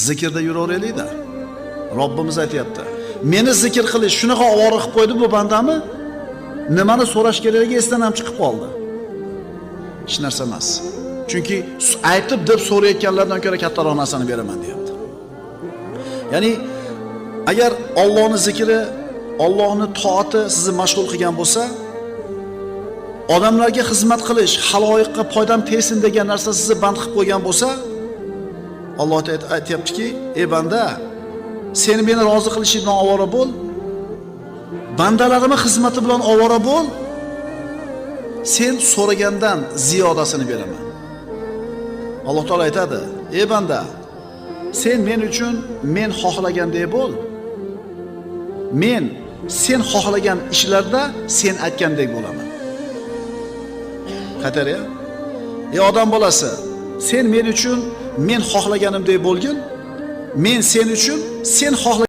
zikrda yuraveraylik-da. Robbimiz aytayapti. Meni zikr qilish shunaqa ovora qilib qo'ydi bu bandami? Nimani so'rash kerakligi esdan ham chiqib qoldi. Hech narsa emas. Chunki aytib deb so'rayotganlardan ko'ra kattaroq narsani beraman deyapti. Ya'ni agar Allohning zikri, Allohning toati sizni mashg'ul qilgan bo'lsa, odamlarga xizmat qilish, haloyiqqa foydam tegsin degan narsa sizni band qilib qo'ygan bo'lsa, Alloh aytayaptiki, ey banda, sen meni rozi qilishingdan ovora bo'l. Bandalarimning xizmati bilan ovora bo'l. Sen so'ragandan ziyodasini beraman. Alloh taolo aytadi: "Ey banda, sen men uchun men xohlagandek bo'l. Men sen xohlagan ishlarda sen aytgandek bo'laman." Qatar-ya? Ey odam bolasi, sen men uchun men xohlaganimdek bo'lgin. Men sen uchun sen xohlagan